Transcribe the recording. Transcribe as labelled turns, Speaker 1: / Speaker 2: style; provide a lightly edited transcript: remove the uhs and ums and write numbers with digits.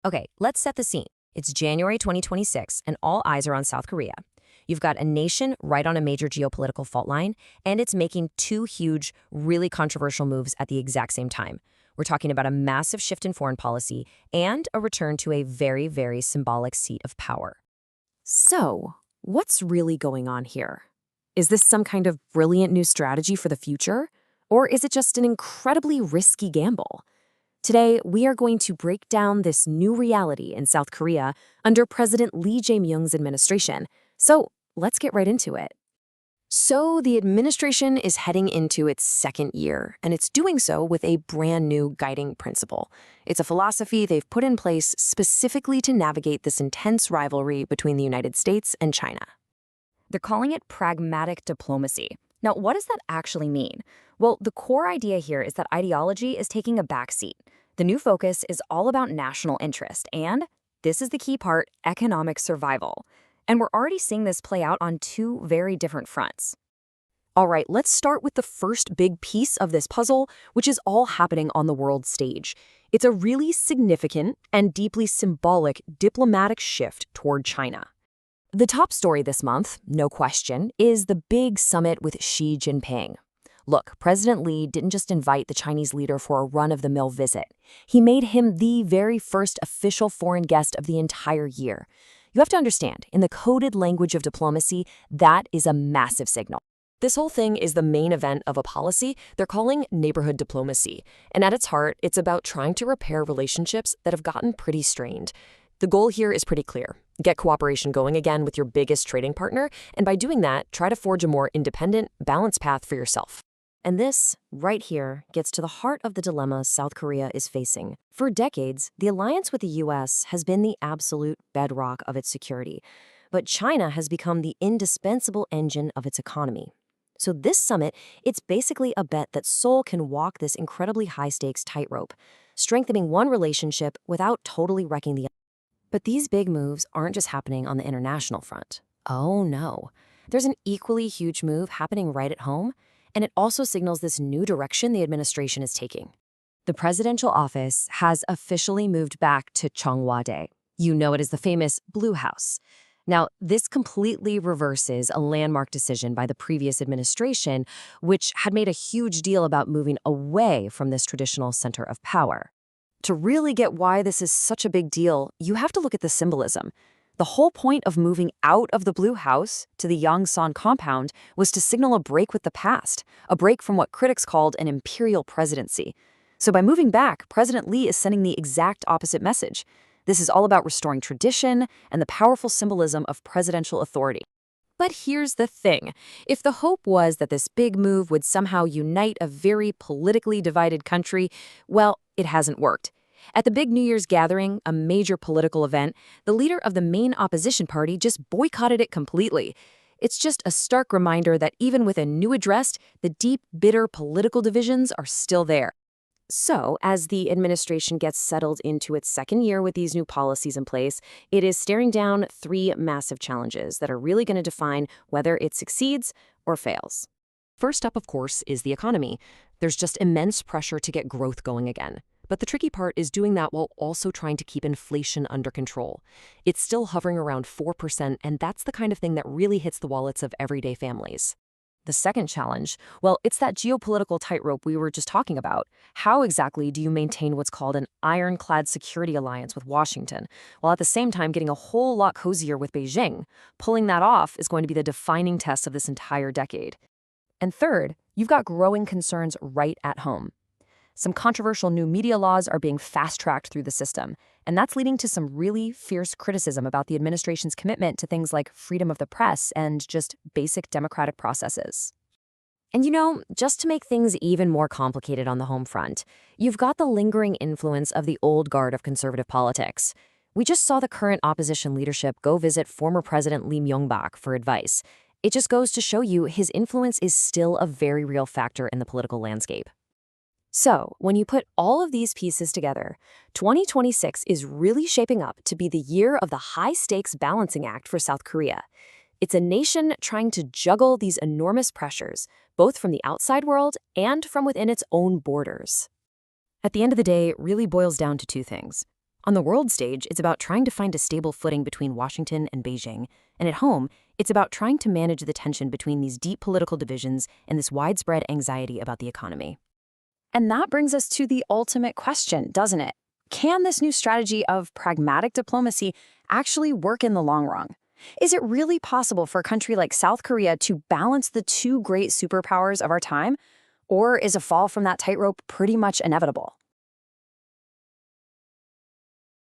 Speaker 1: Okay, let's set the scene. It's January 2026, and all eyes are on South Korea. You've got a nation right on a major geopolitical fault line, and it's making two huge, really controversial moves at the exact same time. We're talking about a massive shift in foreign policy and a return to a very, very symbolic seat of power.
Speaker 2: So, what's really going on here? Is this some kind of brilliant new strategy for the future? Or is it just an incredibly risky gamble? Today, we are going to break down this new reality in South Korea under President Lee Jae-myung's administration. So, let's get right into it. So, the administration is heading into its second year, and it's doing so with a brand new guiding principle. It's a philosophy they've put in place specifically to navigate this intense rivalry between the United States and China.
Speaker 1: They're calling it pragmatic diplomacy. Now, what does that actually mean? Well, the core idea here is that ideology is taking a backseat. The new focus is all about national interest, and this is the key part, economic survival. And we're already seeing this play out on two very different fronts.
Speaker 2: All right, let's start with the first big piece of this puzzle, which is all happening on the world stage. It's a really significant and deeply symbolic diplomatic shift toward China. The top story this month, no question, is the big summit with Xi Jinping. Look, President Lee didn't just invite the Chinese leader for a run-of-the-mill visit. He made him the very first official foreign guest of the entire year. You have to understand, in the coded language of diplomacy, that is a massive signal. This whole thing is the main event of a policy they're calling neighborhood diplomacy. And at its heart, it's about trying to repair relationships that have gotten pretty strained. The goal here is pretty clear. Get cooperation going again with your biggest trading partner, and by doing that, try to forge a more independent, balanced path for yourself. And this, right here, gets to the heart of the dilemma South Korea is facing. For decades, the alliance with the U.S. has been the absolute bedrock of its security. But China has become the indispensable engine of its economy. So this summit, it's basically a bet that Seoul can walk this incredibly high-stakes tightrope, strengthening one relationship without totally wrecking the other. But these big moves aren't just happening on the international front. Oh no. There's an equally huge move happening right at home, and it also signals this new direction the administration is taking. The presidential office has officially moved back to Cheongwade. You know it as the famous Blue House. Now, this completely reverses a landmark decision by the previous administration, which had made a huge deal about moving away from this traditional center of power. To really get why this is such a big deal, you have to look at the symbolism. The whole point of moving out of the Blue House to the Yongsan compound was to signal a break with the past, a break from what critics called an imperial presidency. So by moving back, President Lee is sending the exact opposite message. This is all about restoring tradition and the powerful symbolism of presidential authority. But here's the thing. If the hope was that this big move would somehow unite a very politically divided country, well, it hasn't worked. At the big New Year's gathering, a major political event, the leader of the main opposition party just boycotted it completely. It's just a stark reminder that even with a new address, the deep, bitter political divisions are still there. So, as the administration gets settled into its second year with these new policies in place, it is staring down three massive challenges that are really going to define whether it succeeds or fails. First up, of course, is the economy. There's just immense pressure to get growth going again. But the tricky part is doing that while also trying to keep inflation under control. It's still hovering around 4%, and that's the kind of thing that really hits the wallets of everyday families. The second challenge, well, it's that geopolitical tightrope we were just talking about. How exactly do you maintain what's called an ironclad security alliance with Washington, while at the same time getting a whole lot cozier with Beijing? Pulling that off is going to be the defining test of this entire decade. And third, you've got growing concerns right at home. Some controversial new media laws are being fast-tracked through the system, and that's leading to some really fierce criticism about the administration's commitment to things like freedom of the press and just basic democratic processes. And you know, just to make things even more complicated on the home front, you've got the lingering influence of the old guard of conservative politics. We just saw the current opposition leadership go visit former President Lee Myung-bak for advice. It just goes to show you his influence is still a very real factor in the political landscape. So, when you put all of these pieces together, 2026 is really shaping up to be the year of the high-stakes balancing act for South Korea. It's a nation trying to juggle these enormous pressures, both from the outside world and from within its own borders. At the end of the day, it really boils down to two things. On the world stage, it's about trying to find a stable footing between Washington and Beijing. And at home, it's about trying to manage the tension between these deep political divisions and this widespread anxiety about the economy.
Speaker 3: And that brings us to the ultimate question, doesn't it? Can this new strategy of pragmatic diplomacy actually work in the long run? Is it really possible for a country like South Korea to balance the two great superpowers of our time? Or is a fall from that tightrope pretty much inevitable?